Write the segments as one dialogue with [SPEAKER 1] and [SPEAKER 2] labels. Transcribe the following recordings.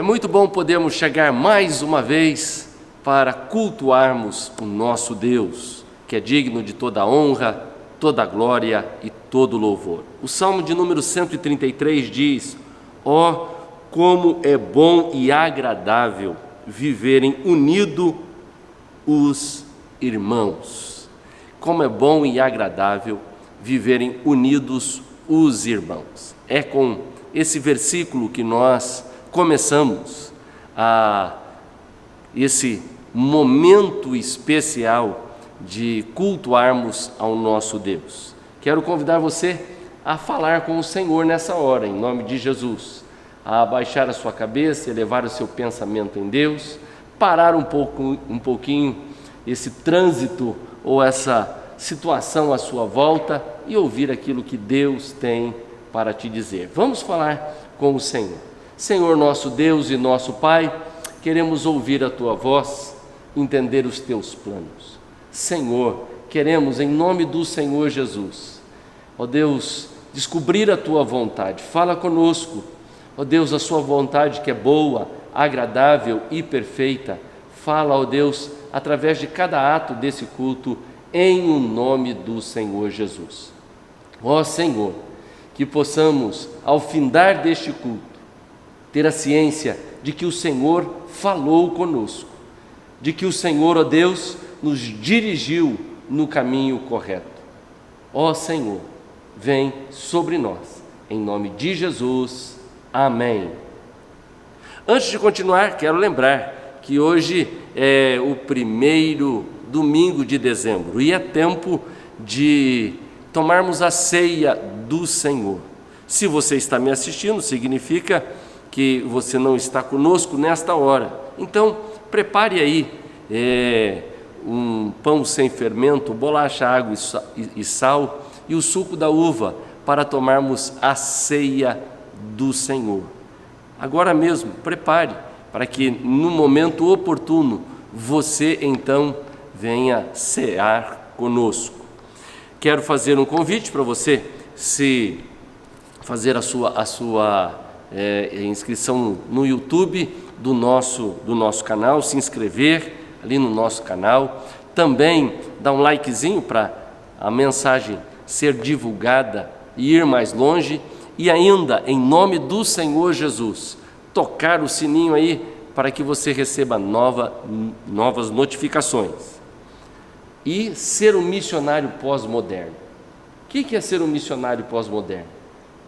[SPEAKER 1] muito bom podermos chegar mais uma vez para cultuarmos o nosso Deus, que é digno de toda honra, toda glória e todo louvor. O Salmo de número 133 diz: ó, como é bom e agradável viverem unidos os irmãos. Como é bom e agradável viverem unidos os irmãos. É com esse versículo que nós começamos esse momento especial de cultuarmos ao nosso Deus. Quero convidar você a falar com o Senhor nessa hora, em nome de Jesus, a abaixar a sua cabeça, elevar o seu pensamento em Deus, parar um pouquinho esse trânsito ou essa situação à sua volta e ouvir aquilo que Deus tem para te dizer. Vamos falar com o Senhor. Senhor, nosso Deus e nosso Pai, queremos ouvir a Tua voz, entender os Teus planos. Senhor, queremos, em nome do Senhor Jesus, ó Deus, descobrir a Tua vontade. Fala conosco, ó Deus, a Sua vontade que é boa, agradável e perfeita. Fala, ó Deus, através de cada ato desse culto, em o nome do Senhor Jesus. Ó Senhor, que possamos, ao findar deste culto, ter a ciência de que o Senhor falou conosco, de que o Senhor, ó Deus, nos dirigiu no caminho correto. Ó Senhor, vem sobre nós, em nome de Jesus, amém. Antes de continuar, quero lembrar que hoje é o primeiro domingo de dezembro e é tempo de tomarmos a ceia do Senhor. Se você está me assistindo, significa que você não está conosco nesta hora. Então, prepare aí um pão sem fermento, bolacha, água e sal e o suco da uva para tomarmos a ceia do Senhor. Agora mesmo, prepare para que no momento oportuno você então venha cear conosco. Quero fazer um convite para você se fazer a sua inscrição no YouTube do nosso canal, se inscrever ali no nosso canal, também dar um likezinho para a mensagem ser divulgada e ir mais longe, e ainda, em nome do Senhor Jesus, tocar o sininho aí para que você receba novas notificações. E ser um missionário pós-moderno. O que é ser um missionário pós-moderno?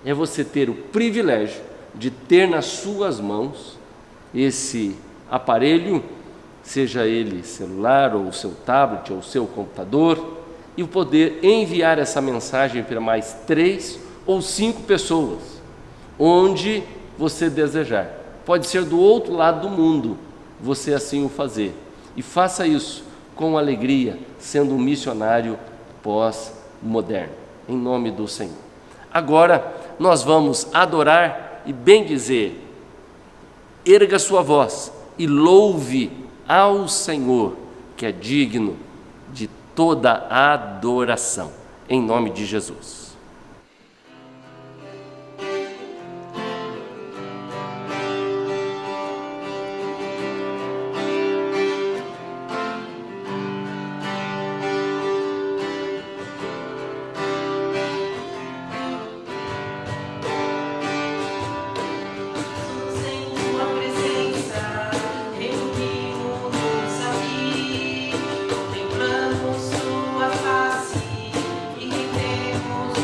[SPEAKER 1] É você ter o privilégio de ter nas suas mãos esse aparelho, seja ele celular, ou o seu tablet, ou o seu computador, e poder enviar essa mensagem para mais 3 ou 5 pessoas, onde você desejar. Pode ser do outro lado do mundo, você assim o fazer. E faça isso com alegria, sendo um missionário pós-moderno, em nome do Senhor. Agora nós vamos adorar e bendizer. Erga sua voz e louve ao Senhor, que é digno de toda a adoração, em nome de Jesus.
[SPEAKER 2] Contemplamos sua face e rendemos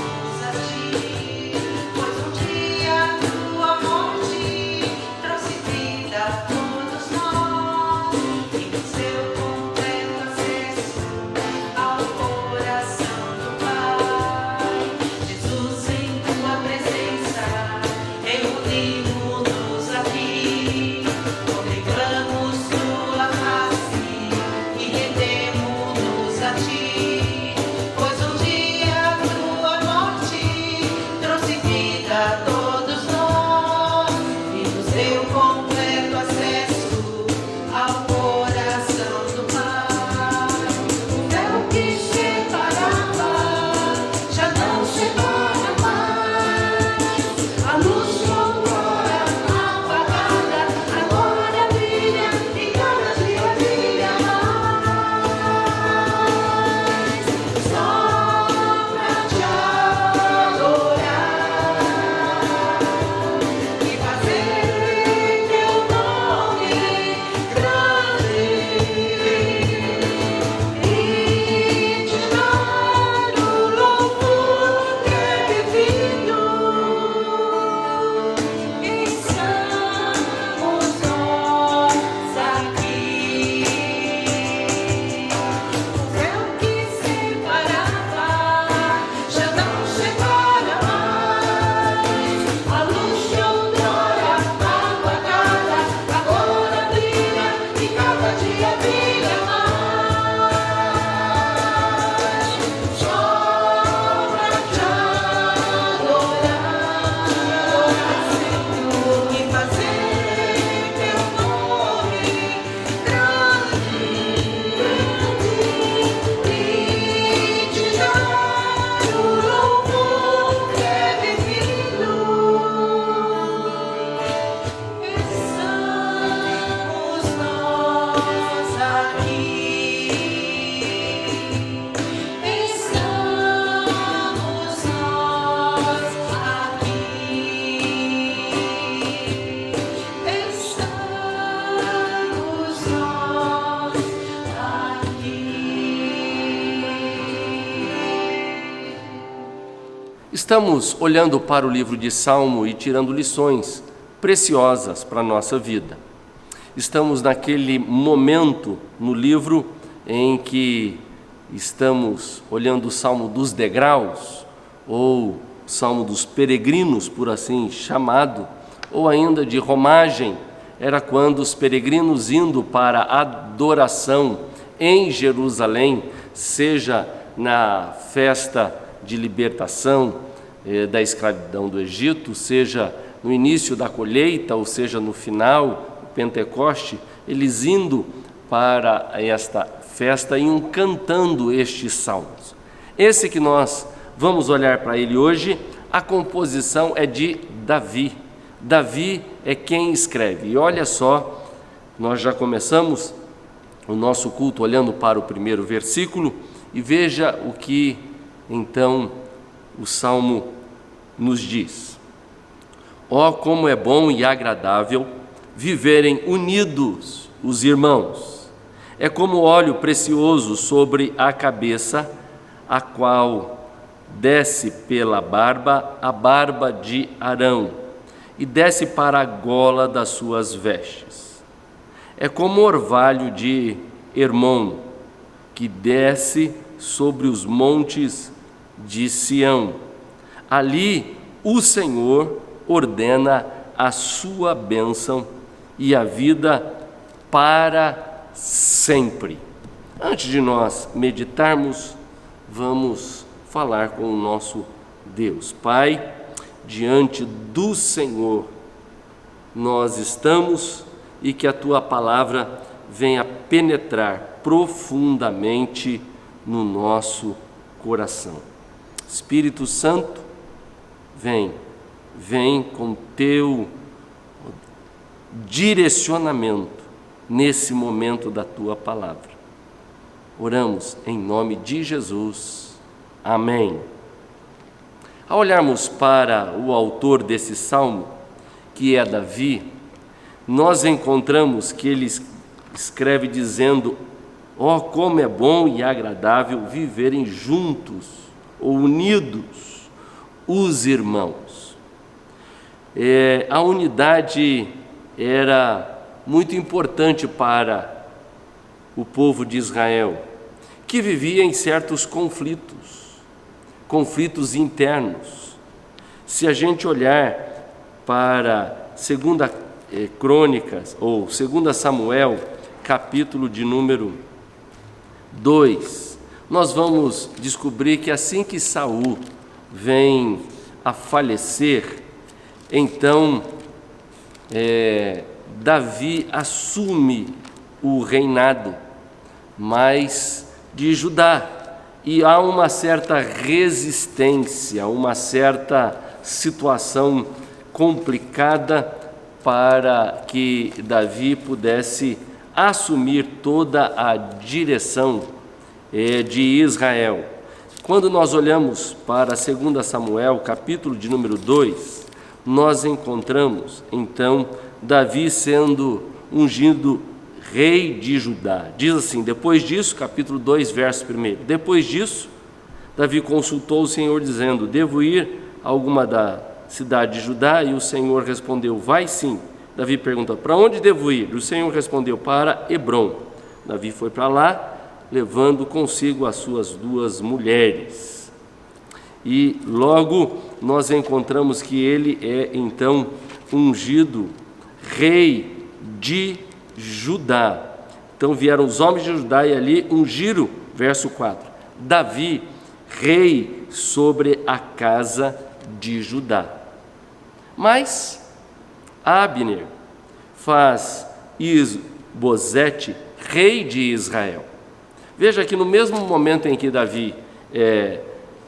[SPEAKER 1] Estamos olhando para o livro de Salmo e tirando lições preciosas para a nossa vida. Estamos naquele momento no livro em que estamos olhando o Salmo dos degraus, ou Salmo dos peregrinos, por assim chamado, ou ainda de romagem. Era quando os peregrinos indo para a adoração em Jerusalém, seja na festa de libertação da escravidão do Egito, seja no início da colheita, ou seja no final, o Pentecoste, eles indo para esta festa iam cantando estes salmos. Esse que nós vamos olhar para ele hoje, a composição é de Davi. Davi é quem escreve. E olha só, nós já começamos o nosso culto olhando para o primeiro versículo e veja o que então o Salmo nos diz. Ó, como é bom e agradável viverem unidos os irmãos. É como óleo precioso sobre a cabeça, a qual desce pela barba, a barba de Arão, e desce para a gola das suas vestes. É como orvalho de Hermon, que desce sobre os montes de Sião. Ali o Senhor ordena a sua bênção e a vida para sempre. Antes de nós meditarmos, vamos falar com o nosso Deus. Pai, diante do Senhor nós estamos e que a Tua palavra venha penetrar profundamente no nosso coração. Espírito Santo, vem com Teu direcionamento nesse momento da Tua palavra. Oramos em nome de Jesus. Amém. Ao olharmos para o autor desse salmo, que é Davi, nós encontramos que ele escreve dizendo: ó, como é bom e agradável viverem juntos ou unidos os irmãos. A unidade era muito importante para o povo de Israel, que vivia em certos conflitos internos. Se a gente olhar para 2 Crônicas, ou 2 Samuel, capítulo de número 2, nós vamos descobrir que assim que Saul vem a falecer, então Davi assume o reinado, mas de Judá, e há uma certa resistência, uma certa situação complicada para que Davi pudesse assumir toda a direção de Israel. Quando nós olhamos para 2 Samuel, capítulo de número 2, nós encontramos, então, Davi sendo ungido rei de Judá. Diz assim, depois disso, capítulo 2, verso 1, depois disso, Davi consultou o Senhor, dizendo: devo ir a alguma da cidade de Judá? E o Senhor respondeu: vai sim. Davi perguntou: para onde devo ir? O Senhor respondeu: para Hebrom. Davi foi para lá, levando consigo as suas 2 mulheres. E logo nós encontramos que ele é então ungido rei de Judá. Então vieram os homens de Judá e ali ungiram, verso 4, Davi, rei sobre a casa de Judá. Mas Abner faz Isbosete rei de Israel. Veja que no mesmo momento em que Davi é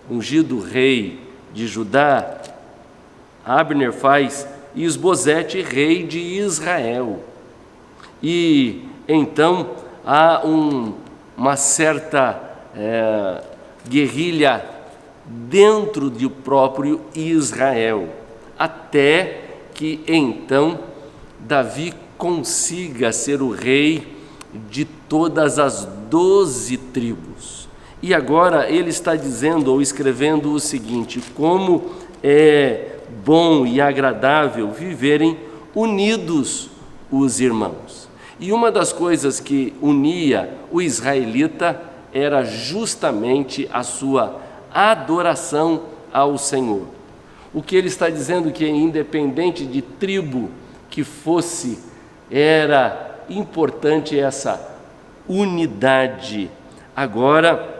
[SPEAKER 1] ungido rei de Judá, Abner faz Isbosete rei de Israel. E então há uma certa guerrilha dentro do próprio Israel, até que então Davi consiga ser o rei de todas as 12 tribos. E agora ele está dizendo ou escrevendo o seguinte: como é bom e agradável viverem unidos os irmãos. E uma das coisas que unia o israelita era justamente a sua adoração ao Senhor. O que ele está dizendo que, independente de tribo que fosse, era importante essa unidade. Agora,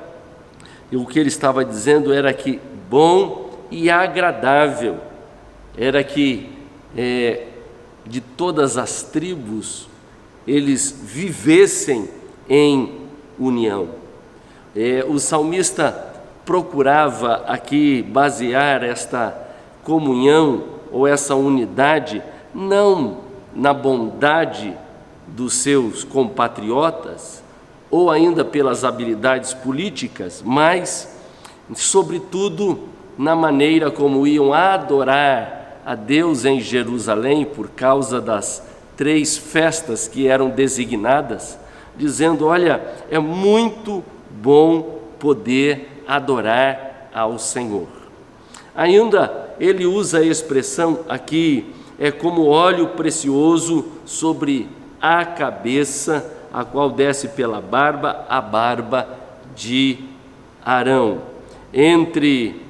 [SPEAKER 1] o que ele estava dizendo era que bom e agradável era que de todas as tribos eles vivessem em união. O salmista procurava aqui basear esta comunhão ou essa unidade não na bondade dos seus compatriotas ou ainda pelas habilidades políticas, mas, sobretudo, na maneira como iam adorar a Deus em Jerusalém por causa das 3 festas que eram designadas, dizendo: olha, é muito bom poder adorar ao Senhor. Ainda ele usa a expressão aqui, como óleo precioso sobre a cabeça, a qual desce pela barba, a barba de Arão. Entre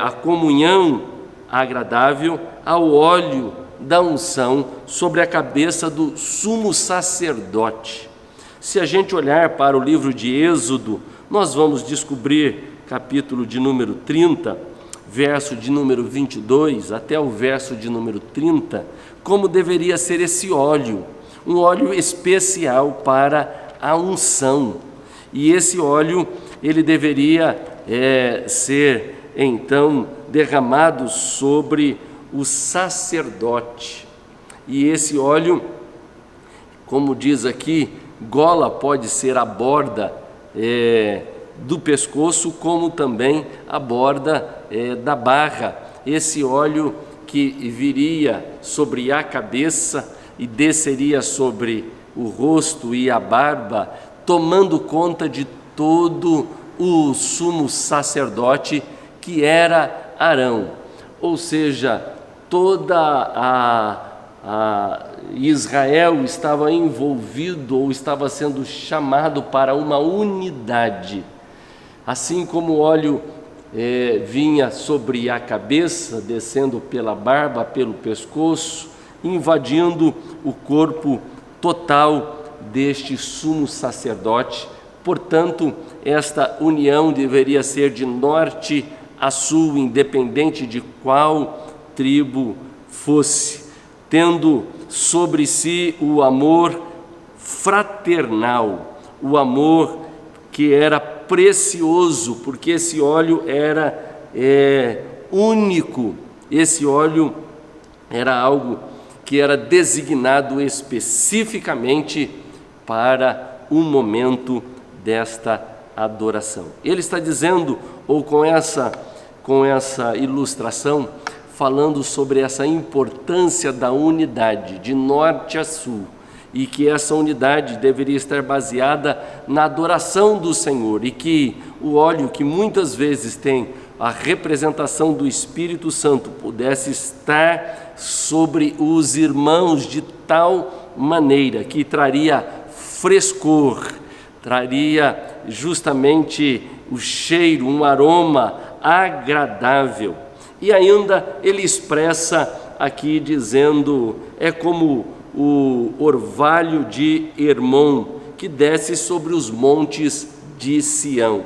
[SPEAKER 1] a comunhão agradável ao óleo da unção sobre a cabeça do sumo sacerdote. Se a gente olhar para o livro de Êxodo, nós vamos descobrir, capítulo de número 30, verso de número 22 até o verso de número 30, como deveria ser esse óleo, um óleo especial para a unção. E esse óleo, ele deveria ser, então, derramado sobre o sacerdote. E esse óleo, como diz aqui, gola pode ser a borda do pescoço, como também a borda da barra. Esse óleo que viria sobre a cabeça e desceria sobre o rosto e a barba, tomando conta de todo o sumo sacerdote que era Arão. Ou seja, toda a Israel estava envolvido ou estava sendo chamado para uma unidade. Assim como o óleo vinha sobre a cabeça, descendo pela barba, pelo pescoço, invadindo o corpo total deste sumo sacerdote. Portanto, esta união deveria ser de norte a sul, independente de qual tribo fosse, tendo sobre si o amor fraternal, o amor que era precioso, porque esse óleo era único, esse óleo era algo que era designado especificamente para o momento desta adoração. Ele está dizendo, ou com essa ilustração, falando sobre essa importância da unidade de norte a sul, e que essa unidade deveria estar baseada na adoração do Senhor, e que o óleo, que muitas vezes tem a representação do Espírito Santo, pudesse estar sobre os irmãos de tal maneira que traria frescor, traria justamente o cheiro, um aroma agradável. E ainda ele expressa aqui dizendo, como o orvalho de Hermon, que desce sobre os montes de Sião.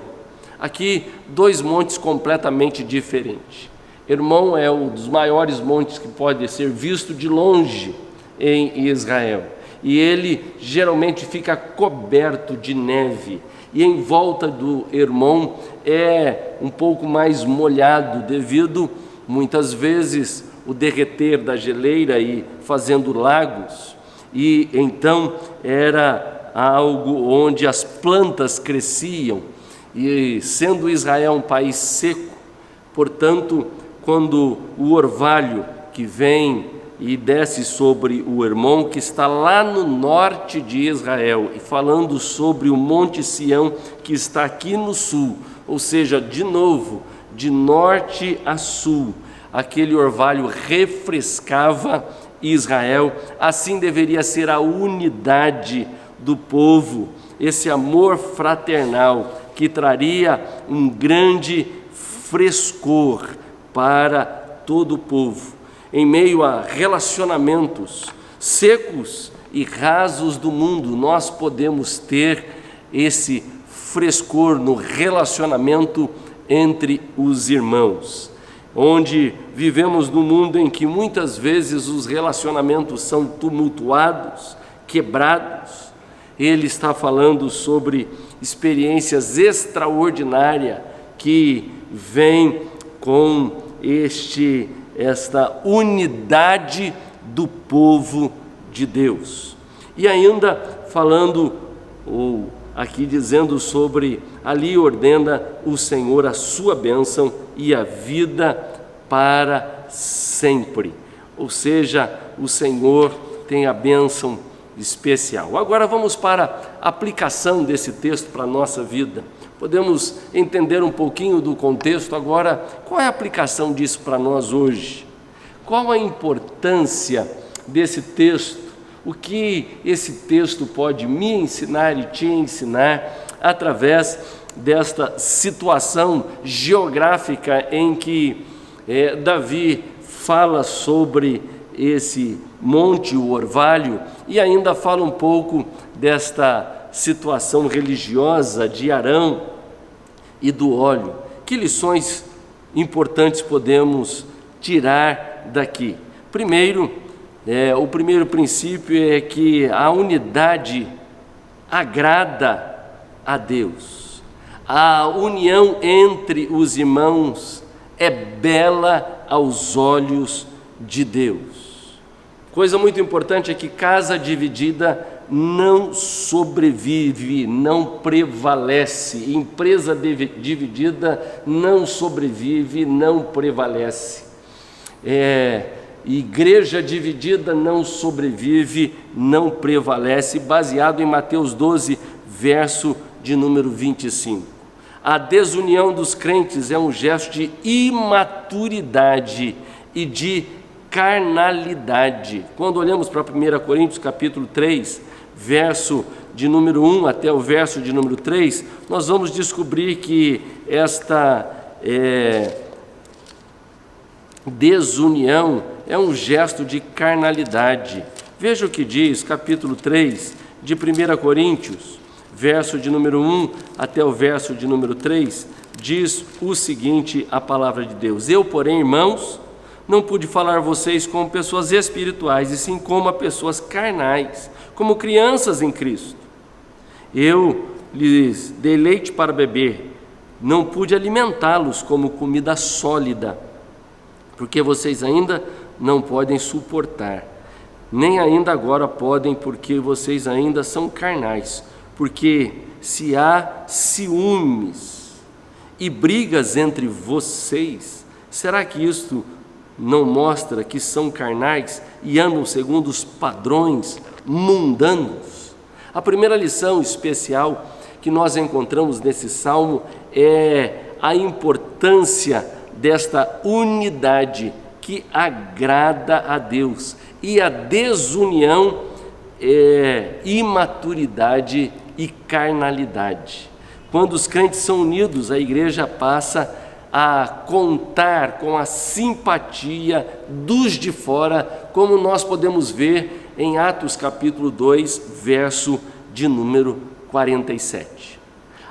[SPEAKER 1] Aqui, 2 montes completamente diferentes. Hermon é um dos maiores montes que pode ser visto de longe em Israel. E ele geralmente fica coberto de neve. E em volta do Hermon é um pouco mais molhado, devido, muitas vezes, o derreter da geleira e fazendo lagos. E então era algo onde as plantas cresciam. E sendo Israel um país seco, portanto, quando o orvalho que vem e desce sobre o Hermon, que está lá no norte de Israel, e falando sobre o Monte Sião, que está aqui no sul, ou seja, de novo, de norte a sul, aquele orvalho refrescava Israel. Assim deveria ser a unidade do povo, esse amor fraternal que traria um grande frescor para todo o povo. Em meio a relacionamentos secos e rasos do mundo, nós podemos ter esse frescor no relacionamento entre os irmãos. Onde vivemos num mundo em que muitas vezes os relacionamentos são tumultuados, quebrados, ele está falando sobre experiências extraordinárias que vêm com esta unidade do povo de Deus. E ainda falando, ou aqui dizendo sobre, ali ordena o Senhor a sua bênção e a vida para sempre. Ou seja, o Senhor tem a bênção especial. Agora vamos para a aplicação desse texto para a nossa vida. Podemos entender um pouquinho do contexto agora. Qual é a aplicação disso para nós hoje? Qual a importância desse texto? O que esse texto pode me ensinar e te ensinar através desta situação geográfica em que Davi fala sobre esse monte, o orvalho, e ainda fala um pouco desta situação religiosa de Arão e do óleo. Que lições importantes podemos tirar daqui? Primeiro, o primeiro princípio é que a unidade agrada a Deus. A união entre os irmãos é bela aos olhos de Deus. Coisa muito importante é que casa dividida não sobrevive, não prevalece. Empresa dividida não sobrevive, não prevalece. Igreja dividida não sobrevive, não prevalece, baseado em Mateus 12, verso de número 25. A desunião dos crentes é um gesto de imaturidade e de carnalidade. Quando olhamos para 1 Coríntios capítulo 3, verso de número 1 até o verso de número 3, nós vamos descobrir que esta desunião é um gesto de carnalidade. Veja o que diz capítulo 3 de 1 Coríntios, verso de número 1 até o verso de número 3, diz o seguinte, a palavra de Deus: Eu, porém, irmãos, não pude falar a vocês como pessoas espirituais, e sim como a pessoas carnais, como crianças em Cristo. Eu lhes dei leite para beber, não pude alimentá-los como comida sólida, porque vocês ainda não podem suportar, nem ainda agora podem, porque vocês ainda são carnais. Porque se há ciúmes e brigas entre vocês, será que isto não mostra que são carnais e andam segundo os padrões mundanos? A primeira lição especial que nós encontramos nesse salmo é a importância desta unidade que agrada a Deus, e a desunião é imaturidade e carnalidade. Quando os crentes são unidos, a igreja passa a contar com a simpatia dos de fora, como nós podemos ver em Atos capítulo 2, verso de número 47.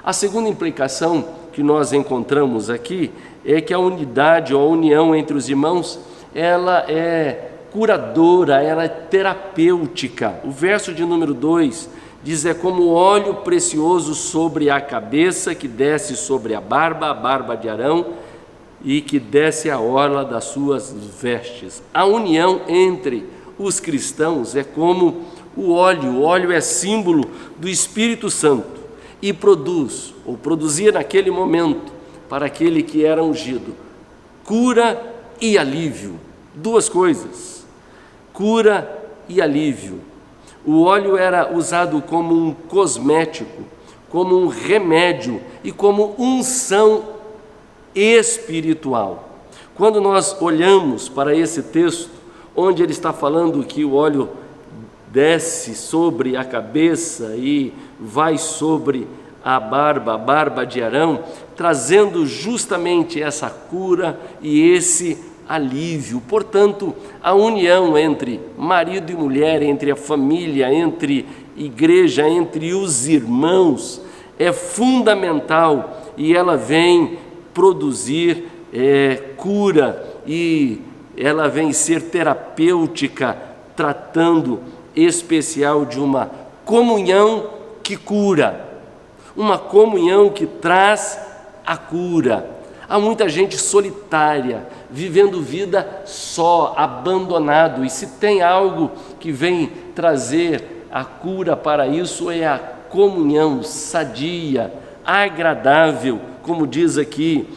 [SPEAKER 1] A segunda implicação que nós encontramos aqui é que a unidade ou a união entre os irmãos, ela é curadora, ela é terapêutica. O verso de número 2 diz: é como óleo precioso sobre a cabeça, que desce sobre a barba de Arão, e que desce a orla das suas vestes. A união entre os cristãos é como o óleo é símbolo do Espírito Santo, e produzia naquele momento, para aquele que era ungido, cura e alívio. Duas coisas. cura e alívio. O óleo era usado como um cosmético, como um remédio e como unção espiritual. Quando nós olhamos para esse texto, onde ele está falando que o óleo desce sobre a cabeça e vai sobre a barba de Arão, trazendo justamente essa cura e esse alívio. Portanto, a união entre marido e mulher, entre a família, entre igreja, entre os irmãos, é fundamental e ela vem produzir cura e ela vem ser terapêutica, tratando especial de uma comunhão que cura, uma comunhão que traz a cura. Há muita gente solitária, vivendo vida só, abandonado, e se tem algo que vem trazer a cura para isso é a comunhão sadia, agradável, como diz aqui,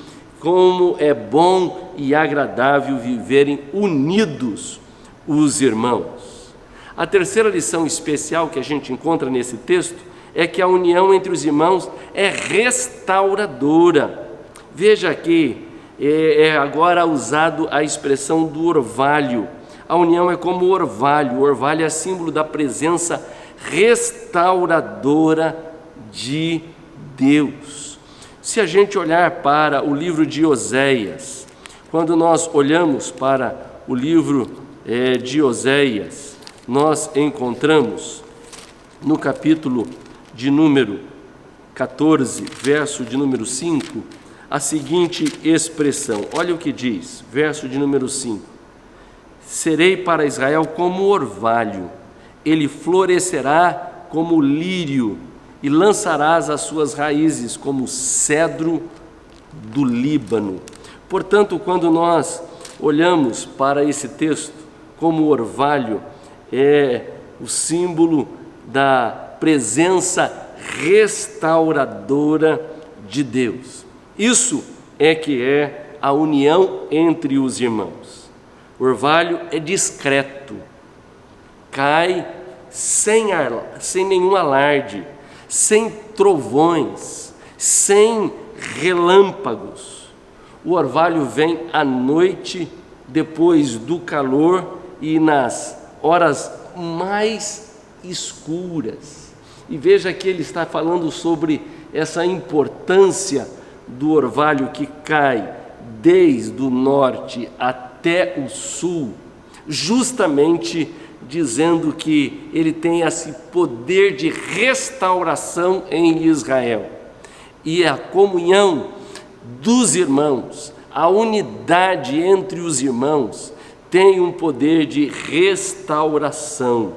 [SPEAKER 1] como é bom e agradável viverem unidos os irmãos. A terceira lição especial que a gente encontra nesse texto é que a união entre os irmãos é restauradora. Veja que agora usado a expressão do orvalho. A união é como o orvalho é símbolo da presença restauradora de Deus. Se a gente olhar para o livro de Oséias, quando nós olhamos para o livro de Oséias, nós encontramos no capítulo de número 14, verso de número 5, a seguinte expressão. Olha o que diz, verso de número 5: serei para Israel como orvalho, ele florescerá como lírio, e lançarás as suas raízes como cedro do Líbano. Portanto, quando nós olhamos para esse texto, como orvalho é o símbolo da presença restauradora de Deus. Isso é que é a união entre os irmãos. O orvalho é discreto, cai sem nenhum alarde, sem trovões, sem relâmpagos. O orvalho vem à noite, depois do calor e nas horas mais escuras. E veja que ele está falando sobre essa importância do orvalho que cai desde o norte até o sul, justamente dizendo que ele tem esse poder de restauração em Israel. E a comunhão dos irmãos, a unidade entre os irmãos, tem um poder de restauração.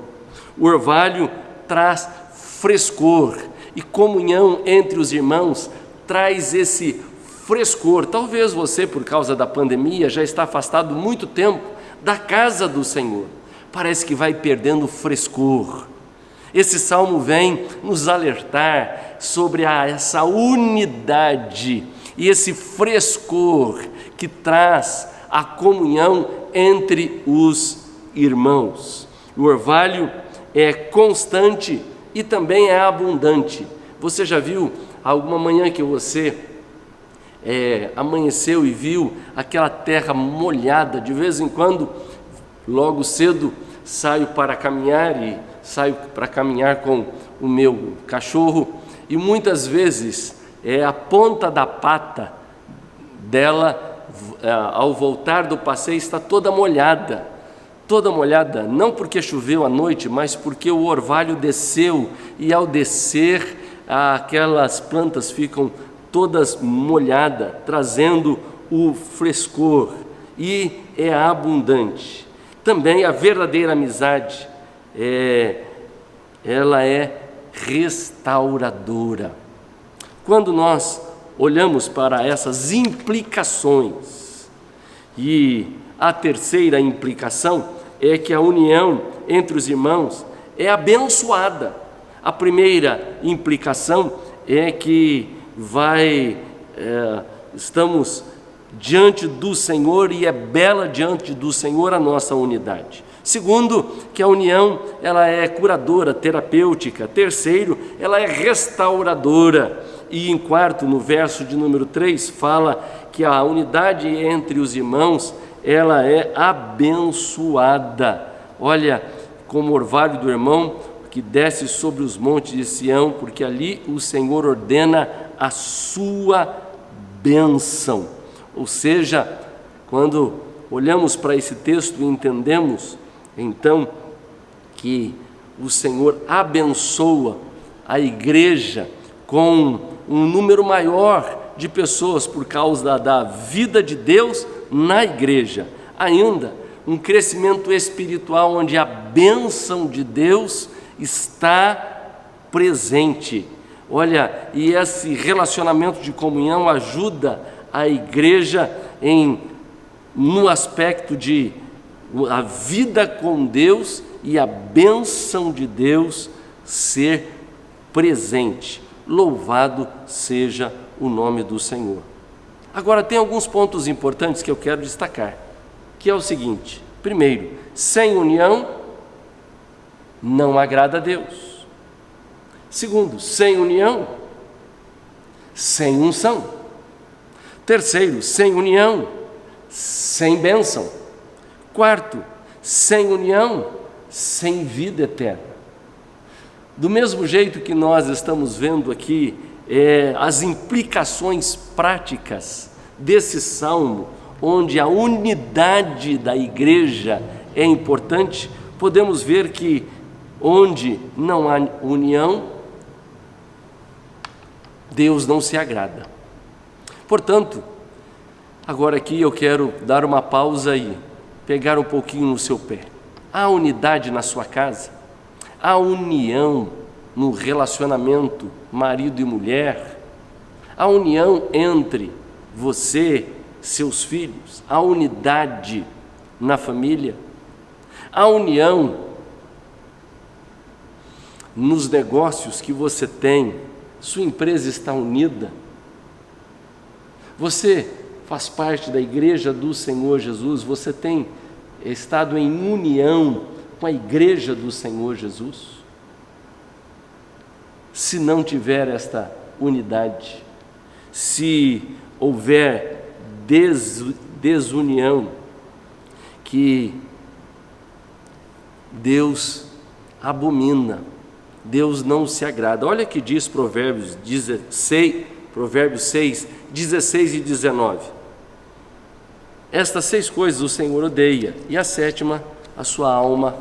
[SPEAKER 1] O orvalho traz frescor, e comunhão entre os irmãos traz esse frescor. Talvez você, por causa da pandemia, já está afastado muito tempo da casa do Senhor. Parece que vai perdendo frescor. Esse salmo vem nos alertar sobre essa unidade e esse frescor que traz a comunhão entre os irmãos. O orvalho é constante e também é abundante. Você já viu alguma manhã que você amanheceu e viu aquela terra molhada? De vez em quando, logo cedo, saio para caminhar com o meu cachorro, e muitas vezes a ponta da pata dela, ao voltar do passeio, está toda molhada, não porque choveu à noite, mas porque o orvalho desceu, e ao descer, aquelas plantas ficam todas molhadas, trazendo o frescor, e é abundante. Também a verdadeira amizade, ela é restauradora. Quando nós olhamos para essas implicações, e a terceira implicação é que a união entre os irmãos é abençoada. A primeira implicação é que estamos diante do Senhor, e é bela diante do Senhor a nossa unidade. Segundo, que a união ela é curadora, terapêutica. Terceiro, ela é restauradora. E em quarto, no verso de número 3, fala que a unidade entre os irmãos, ela é abençoada. Olha, como o orvalho do irmão que desce sobre os montes de Sião, porque ali o Senhor ordena a sua bênção. Ou seja, quando olhamos para esse texto e entendemos, então, que o Senhor abençoa a igreja com um número maior de pessoas por causa da vida de Deus na igreja. Ainda, um crescimento espiritual onde a bênção de Deus está presente. Olha, e esse relacionamento de comunhão ajuda a igreja no aspecto de a vida com Deus e a bênção de Deus ser presente. Louvado seja o nome do Senhor. Agora, tem alguns pontos importantes que eu quero destacar, que é o seguinte: primeiro, sem união não agrada a Deus. Segundo, sem união, sem unção. Terceiro, sem união, sem bênção. Quarto, sem união, sem vida eterna. Do mesmo jeito que nós estamos vendo aqui as implicações práticas desse salmo, onde a unidade da igreja é importante, podemos ver que onde não há união, Deus não se agrada. Portanto, agora aqui eu quero dar uma pausa aí, pegar um pouquinho no seu pé. Há unidade na sua casa? Há união no relacionamento marido e mulher? Há união entre você, seus filhos? Há unidade na família? Há união nos negócios que você tem? Sua empresa está unida? Você faz parte da igreja do Senhor Jesus? Você tem estado em união com a igreja do Senhor Jesus? Se não tiver esta unidade, se houver desunião, que Deus abomina, Deus não se agrada. Olha que diz Provérbios 6, 16 e 19. Estas 6 coisas o Senhor odeia, e a 7ª a sua alma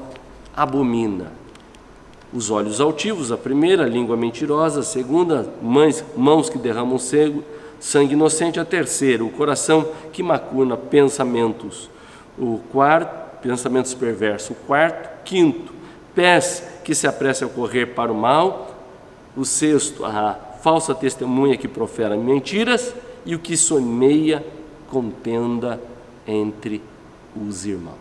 [SPEAKER 1] abomina: os olhos altivos, a primeira, a língua mentirosa, a segunda, mãos que derramam sangue inocente, a terceira, o coração que macuna pensamentos, pensamentos perversos, o quarto, quinto, pés que se apressam a correr para o mal, o sexto, a falsa testemunha que profere mentiras, e o que semeia contenda entre os irmãos.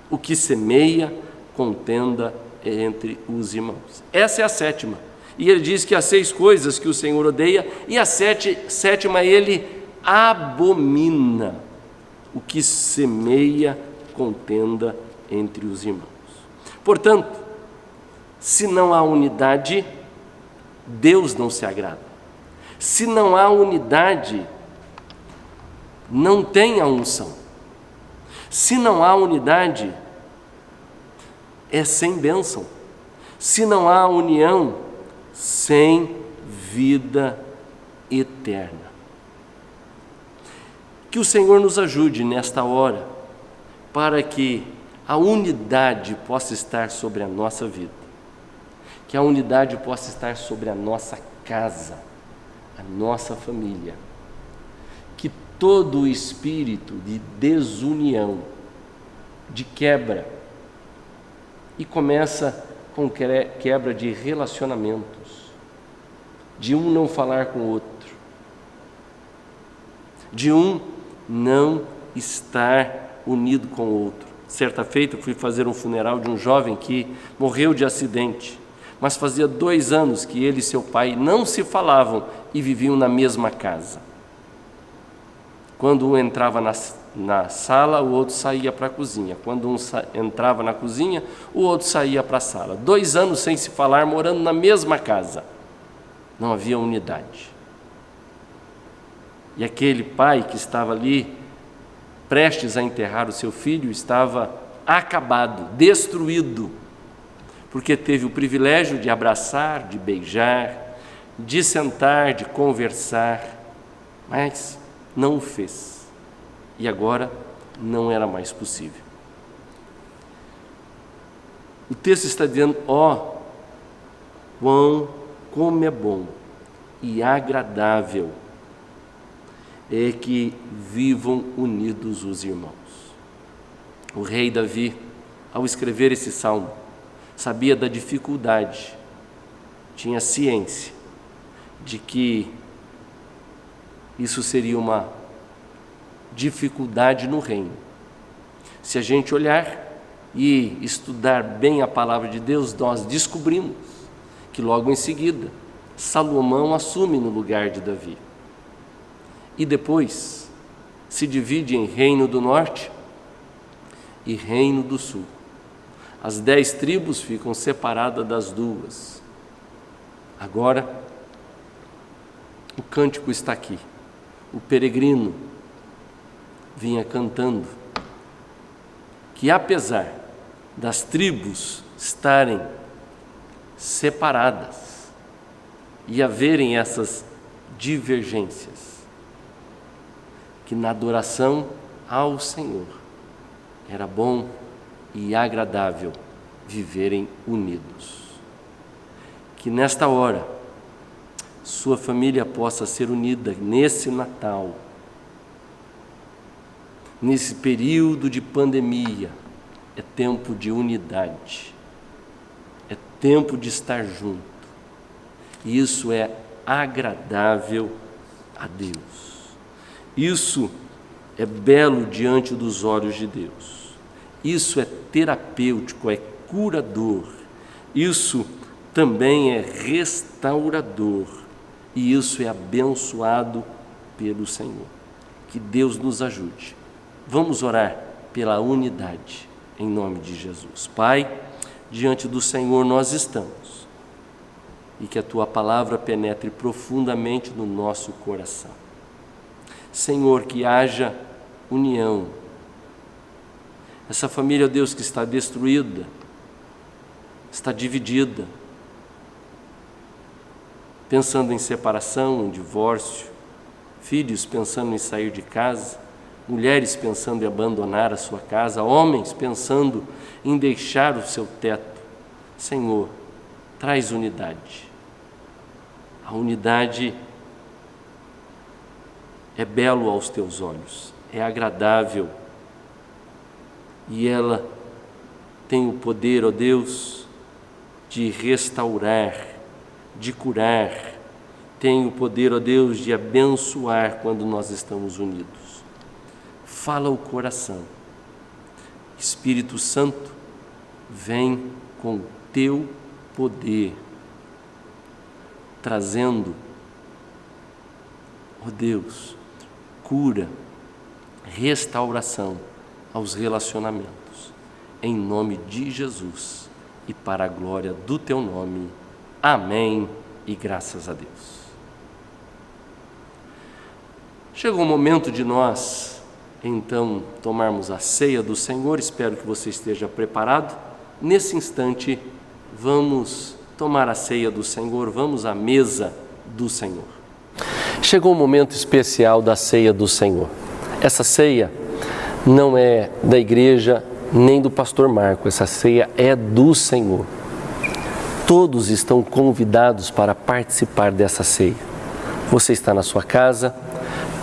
[SPEAKER 1] O que semeia contenda entre os irmãos. Essa é a 7ª. E ele diz que há 6 coisas que o Senhor odeia, e a 7ª ele abomina: o que semeia contenda entre os irmãos. Portanto, se não há unidade, Deus não se agrada. Se não há unidade, não tem a unção. Se não há unidade, é sem bênção. Se não há união, sem vida eterna. Que o Senhor nos ajude nesta hora, para que a unidade possa estar sobre a nossa vida, que a unidade possa estar sobre a nossa casa, a nossa família, que todo o espírito de desunião, de quebra, e começa com quebra de relacionamentos, de um não falar com o outro, de um não estar unido com o outro. Certa feita fui fazer um funeral de um jovem que morreu de acidente, mas fazia 2 anos que ele e seu pai não se falavam e viviam na mesma casa. Quando um entrava na sala, o outro saía para a cozinha. Quando um entrava na cozinha, o outro saía para a sala. 2 anos sem se falar, morando na mesma casa. Não havia unidade. E aquele pai que estava ali, prestes a enterrar o seu filho, estava acabado, destruído, porque teve o privilégio de abraçar, de beijar, de sentar, de conversar, mas não o fez. E agora não era mais possível. O texto está dizendo: como é bom e agradável é que vivam unidos os irmãos. O rei Davi, ao escrever esse salmo, sabia da dificuldade, tinha ciência de que isso seria uma dificuldade no reino. Se a gente olhar e estudar bem a palavra de Deus, nós descobrimos que logo em seguida Salomão assume no lugar de Davi. E depois se divide em Reino do Norte e Reino do Sul. As 10 tribos ficam separadas das 2. Agora, o cântico está aqui. O peregrino vinha cantando que, apesar das tribos estarem separadas e haverem essas divergências, que na adoração ao Senhor era bom e agradável viverem unidos. Que nesta hora sua família possa ser unida nesse Natal, nesse período de pandemia. É tempo de unidade, é tempo de estar junto, e isso é agradável a Deus. Isso é belo diante dos olhos de Deus. Isso é terapêutico, é curador. Isso também é restaurador. E isso é abençoado pelo Senhor. Que Deus nos ajude. Vamos orar pela unidade, em nome de Jesus. Pai, diante do Senhor nós estamos. E que a Tua palavra penetre profundamente no nosso coração. Senhor, que haja união. Essa família, ó Deus, que está destruída, está dividida, pensando em separação, em divórcio, filhos pensando em sair de casa, mulheres pensando em abandonar a sua casa, homens pensando em deixar o seu teto. Senhor, traz unidade. A unidade é belo aos teus olhos, é agradável, e ela tem o poder, ó Deus, de restaurar, de curar, tem o poder, ó Deus, de abençoar quando nós estamos unidos. Fala o coração. Espírito Santo, vem com o teu poder, trazendo, ó Deus, cura, restauração aos relacionamentos, em nome de Jesus e para a glória do teu nome. Amém e graças a Deus. Chegou o momento de nós, então, tomarmos a ceia do Senhor. Espero que você esteja preparado. Nesse instante, vamos tomar a ceia do Senhor, vamos à mesa do Senhor. Chegou o momento especial da ceia do Senhor. Essa ceia não é da igreja nem do pastor Marco, essa ceia é do Senhor. Todos estão convidados para participar dessa ceia. Você está na sua casa,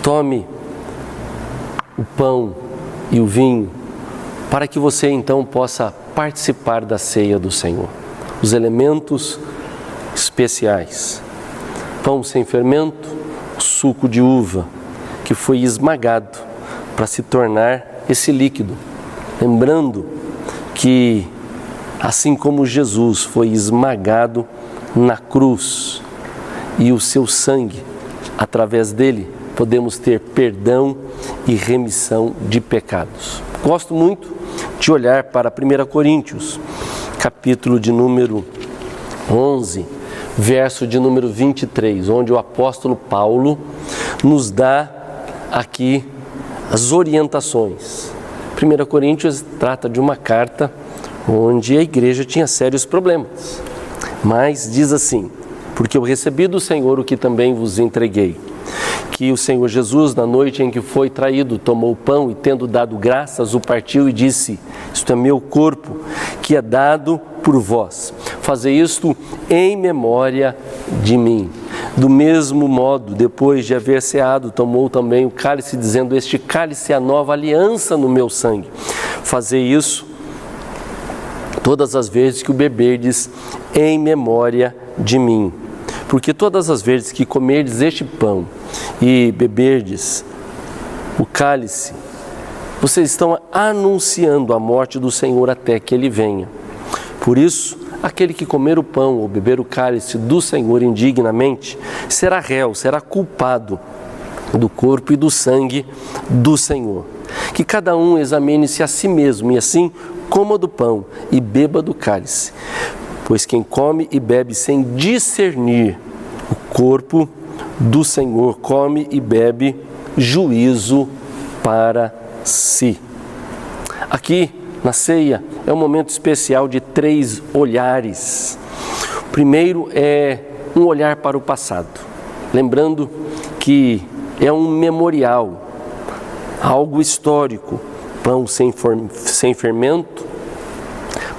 [SPEAKER 1] tome o pão e o vinho, para que você então possa participar da ceia do Senhor. Os elementos especiais: pão sem fermento, suco de uva, que foi esmagado para se tornar esse líquido. Lembrando que, assim como Jesus foi esmagado na cruz e o seu sangue, através dele, podemos ter perdão e remissão de pecados. Gosto muito de olhar para 1 Coríntios, capítulo de número 11, verso de número 23, onde o apóstolo Paulo nos dá aqui as orientações. 1 Coríntios trata de uma carta onde a igreja tinha sérios problemas, mas diz assim: porque eu recebi do Senhor o que também vos entreguei, que o Senhor Jesus, na noite em que foi traído, tomou o pão e, tendo dado graças, o partiu e disse: isto é meu corpo, que é dado por vós. Fazei isto em memória de mim. Do mesmo modo, depois de haver ceado, tomou também o cálice, dizendo: este cálice é a nova aliança no meu sangue. Fazei isso todas as vezes que o beberdes em memória de mim. Porque todas as vezes que comerdes este pão e beberdes o cálice, vocês estão anunciando a morte do Senhor até que Ele venha. Por isso, aquele que comer o pão ou beber o cálice do Senhor indignamente, será réu, será culpado do corpo e do sangue do Senhor. Que cada um examine-se a si mesmo, e assim coma do pão e beba do cálice. Pois quem come e bebe sem discernir o corpo do Senhor, come e bebe juízo para si. Aqui na ceia é um momento especial de 3 olhares. O primeiro é um olhar para o passado, lembrando que é um memorial, algo histórico. Pão sem fermento,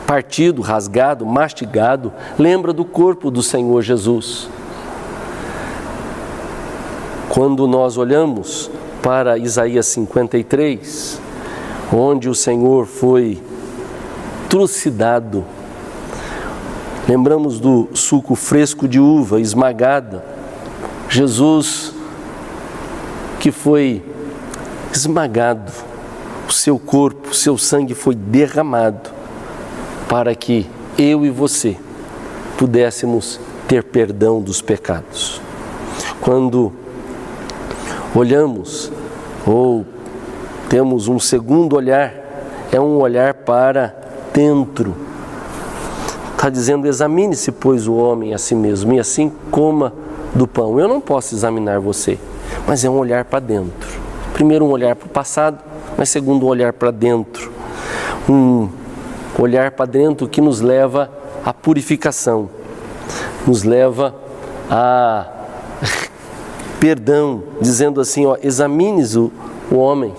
[SPEAKER 1] partido, rasgado, mastigado, lembra do corpo do Senhor Jesus. Quando nós olhamos para Isaías 53, onde o Senhor foi trucidado, lembramos do suco fresco de uva esmagada, Jesus que foi esmagado, o seu corpo, o seu sangue foi derramado para que eu e você pudéssemos ter perdão dos pecados. Quando olhamos ou temos um segundo olhar, é um olhar para dentro. Está dizendo: examine-se, pois, o homem a si mesmo, e assim coma do pão. Eu não posso examinar você, mas é um olhar para dentro. Primeiro um olhar para o passado, mas segundo um olhar para dentro. Um olhar para dentro que nos leva à purificação, nos leva a perdão, dizendo assim: ó, examines o homem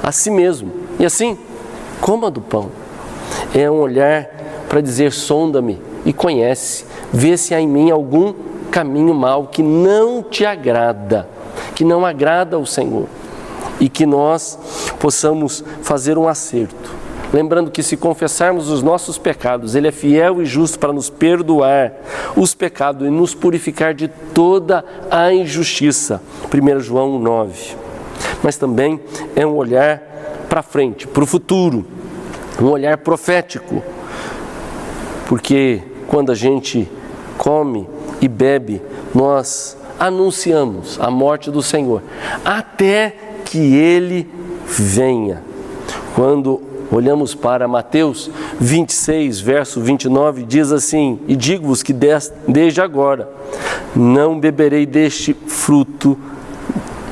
[SPEAKER 1] a si mesmo, e assim coma do pão. É um olhar para dizer: sonda-me e conhece, vê se há em mim algum caminho mau que não te agrada, que não agrada ao Senhor, e que nós possamos fazer um acerto. Lembrando que se confessarmos os nossos pecados, Ele é fiel e justo para nos perdoar os pecados e nos purificar de toda a injustiça. 1 João 9. Mas também é um olhar para frente, para o futuro, um olhar profético. Porque quando a gente come e bebe, nós anunciamos a morte do Senhor até que Ele venha. Quando olhamos para Mateus 26, verso 29, diz assim: e digo-vos que desde agora não beberei deste fruto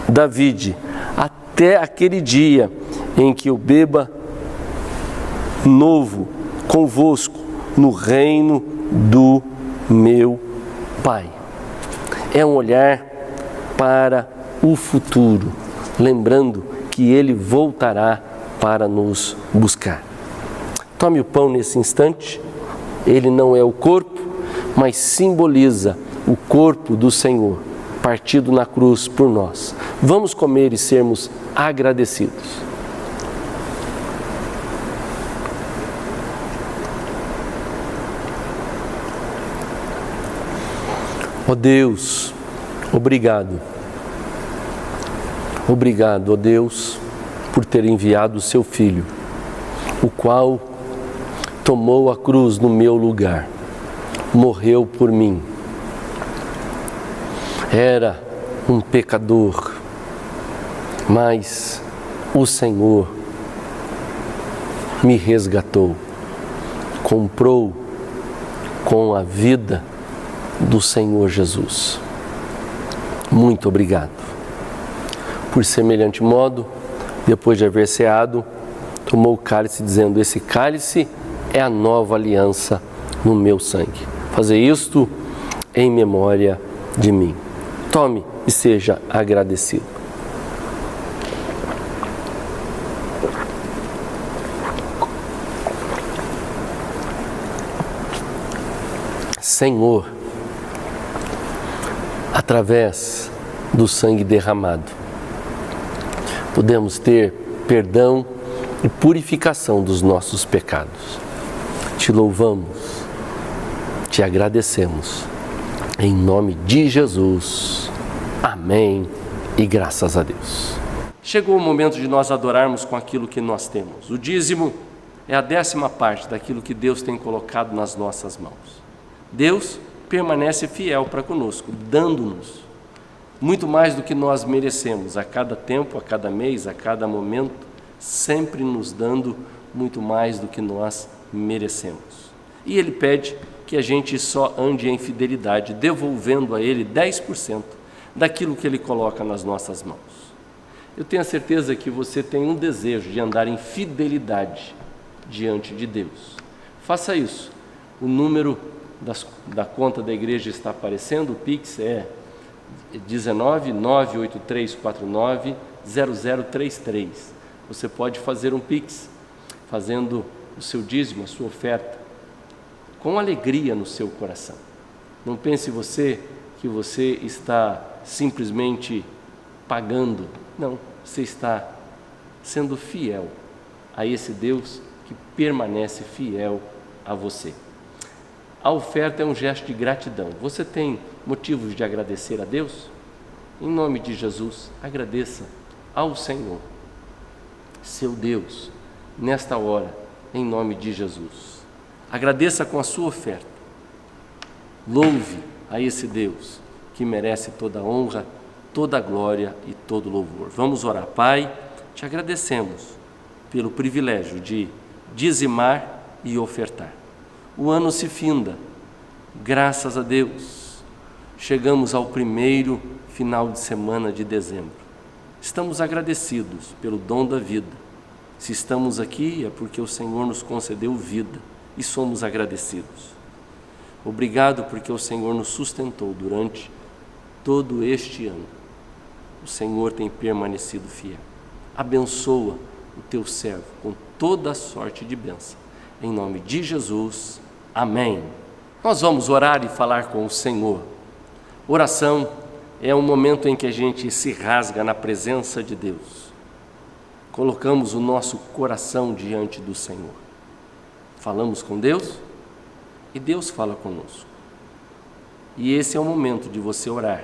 [SPEAKER 1] da vide, até aquele dia em que eu beba novo convosco no reino do meu Pai. É um olhar para o futuro, lembrando que Ele voltará para nos buscar. Tome o pão nesse instante. Ele não é o corpo, mas simboliza o corpo do Senhor, partido na cruz por nós. Vamos comer e sermos agradecidos. Ó Deus, obrigado. Obrigado, ó Deus, por ter enviado o seu Filho, o qual tomou a cruz no meu lugar, morreu por mim. Era um pecador, mas o Senhor me resgatou, comprou com a vida do Senhor Jesus. Muito obrigado. Por semelhante modo, depois de haver ceado, tomou o cálice, dizendo: esse cálice é a nova aliança no meu sangue. Fazer isto em memória de mim. Tome e seja agradecido. Senhor, através do sangue derramado, podemos ter perdão e purificação dos nossos pecados. Te louvamos, te agradecemos, em nome de Jesus. Amém e graças a Deus. Chegou o momento de nós adorarmos com aquilo que nós temos. O dízimo é a 10ª parte daquilo que Deus tem colocado nas nossas mãos. Deus permanece fiel para conosco, dando-nos muito mais do que nós merecemos, a cada tempo, a cada mês, a cada momento, sempre nos dando muito mais do que nós merecemos. E Ele pede que a gente só ande em fidelidade, devolvendo a Ele 10% daquilo que Ele coloca nas nossas mãos. Eu tenho a certeza que você tem um desejo de andar em fidelidade diante de Deus. Faça isso. O número da conta da igreja está aparecendo, o Pix é 19-98349-0033. Você pode fazer um Pix, fazendo o seu dízimo, a sua oferta, com alegria no seu coração. Não pense que você está simplesmente pagando. Não, você está sendo fiel a esse Deus que permanece fiel a você. A oferta é um gesto de gratidão. Você tem motivos de agradecer a Deus? Em nome de Jesus, agradeça ao Senhor, seu Deus, nesta hora, em nome de Jesus. Agradeça com a sua oferta. Louve a esse Deus que merece toda a honra, toda a glória e todo o louvor. Vamos orar. Pai, te agradecemos pelo privilégio de dizimar e ofertar. O ano se finda, graças a Deus, chegamos ao primeiro final de semana de dezembro. Estamos agradecidos pelo dom da vida. Se estamos aqui é porque o Senhor nos concedeu vida e somos agradecidos. Obrigado porque o Senhor nos sustentou durante todo este ano. O Senhor tem permanecido fiel. Abençoa o teu servo com toda a sorte de bênção. Em nome de Jesus, amém. Nós vamos orar e falar com o Senhor. Oração é um momento em que a gente se rasga na presença de Deus. Colocamos o nosso coração diante do Senhor. Falamos com Deus e Deus fala conosco. E esse é o momento de você orar.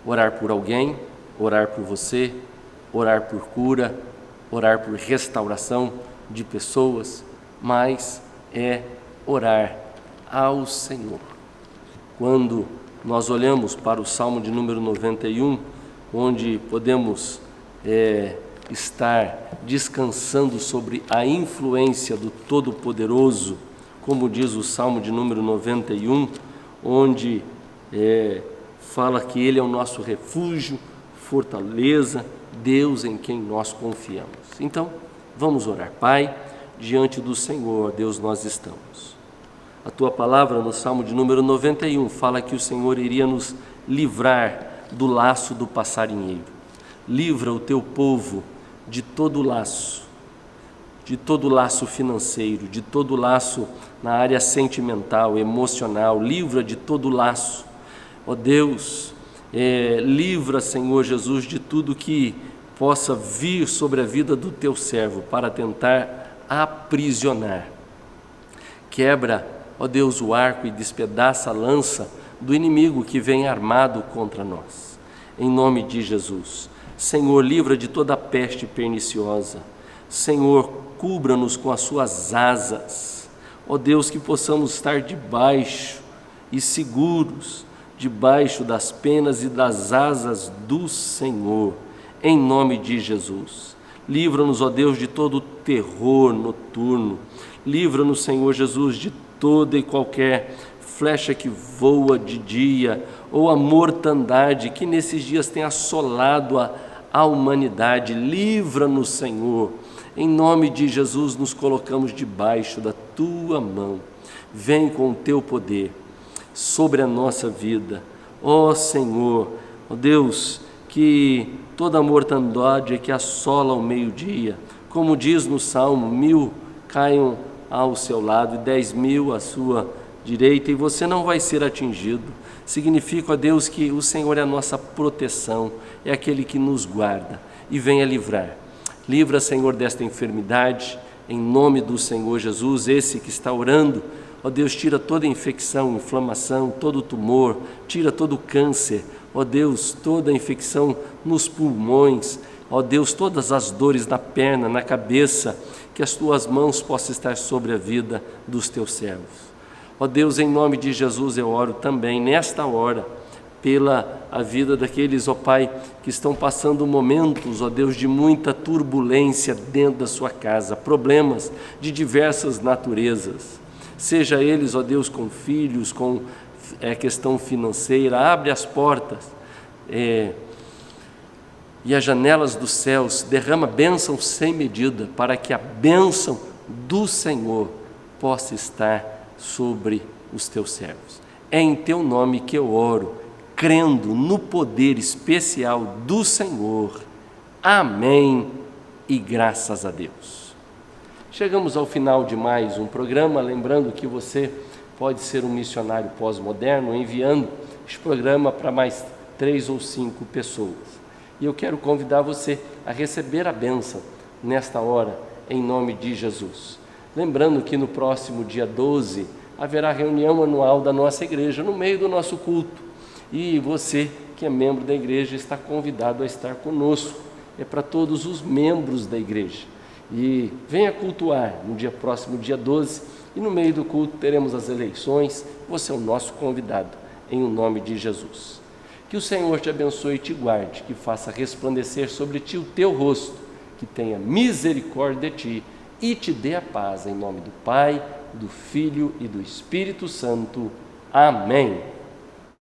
[SPEAKER 1] Orar por alguém, orar por você, orar por cura, orar por restauração de pessoas, mas é orar ao Senhor. Quando nós olhamos para o Salmo de número 91, onde podemos estar descansando sobre a influência do Todo-Poderoso, como diz o Salmo de número 91, onde fala que Ele é o nosso refúgio, fortaleza, Deus em quem nós confiamos. Então, vamos orar. Pai, diante do Senhor, Deus, nós estamos. A Tua palavra no Salmo de número 91 fala que o Senhor iria nos livrar do laço do passarinheiro. Livra o Teu povo de todo laço financeiro, de todo laço na área sentimental, emocional, livra de todo laço. Ó Deus, livra, Senhor Jesus, de tudo que possa vir sobre a vida do Teu servo para tentar aprisionar. Quebra, ó Deus, o arco e despedaça a lança do inimigo que vem armado contra nós. Em nome de Jesus. Senhor, livra de toda a peste perniciosa. Senhor, cubra-nos com as Suas asas. Ó Deus, que possamos estar debaixo e seguros, debaixo das penas e das asas do Senhor. em nome de Jesus. Livra-nos, ó Deus, de todo terror noturno. Livra-nos, Senhor Jesus, de toda e qualquer flecha que voa de dia, ou a mortandade que nesses dias tem assolado a humanidade. Livra-nos, Senhor. Em nome de Jesus, nos colocamos debaixo da Tua mão. Vem com o Teu poder sobre a nossa vida. Ó Senhor, ó Deus, que toda a mortandade que assola ao meio-dia, como diz no Salmo, 1000 caiam ao seu lado e 10.000 à sua direita, e você não vai ser atingido. Significa, ó Deus, que o Senhor é a nossa proteção, é aquele que nos guarda e venha livrar. Livra, Senhor, desta enfermidade, em nome do Senhor Jesus. Esse que está orando, ó Deus, tira toda infecção, inflamação, todo tumor, tira todo câncer, ó Deus, toda infecção nos pulmões, ó Deus, todas as dores na perna, na cabeça, que as Tuas mãos possam estar sobre a vida dos Teus servos. Ó Deus, em nome de Jesus eu oro também, nesta hora, pela a vida daqueles, ó Pai, que estão passando momentos, ó Deus, de muita turbulência dentro da sua casa, problemas de diversas naturezas, seja eles, ó Deus, com filhos, com questão financeira. Abre as portas e as janelas dos céus, derrama bênção sem medida, para que a bênção do Senhor possa estar sobre os Teus servos. É em Teu nome que eu oro, crendo no poder especial do Senhor. Amém e graças a Deus. Chegamos ao final de mais um programa, lembrando que você pode ser um missionário pós-moderno enviando este programa para mais 3 ou 5 pessoas. E eu quero convidar você a receber a bênção nesta hora, em nome de Jesus. Lembrando que no próximo dia 12 haverá reunião anual da nossa igreja, no meio do nosso culto. E você que é membro da igreja está convidado a estar conosco. É para todos os membros da igreja. E venha cultuar no dia próximo, dia 12, e no meio do culto teremos as eleições. Você é o nosso convidado, em nome de Jesus. Que o Senhor te abençoe e te guarde, que faça resplandecer sobre ti o teu rosto, que tenha misericórdia de ti e te dê a paz, em nome do Pai, do Filho e do Espírito Santo. Amém.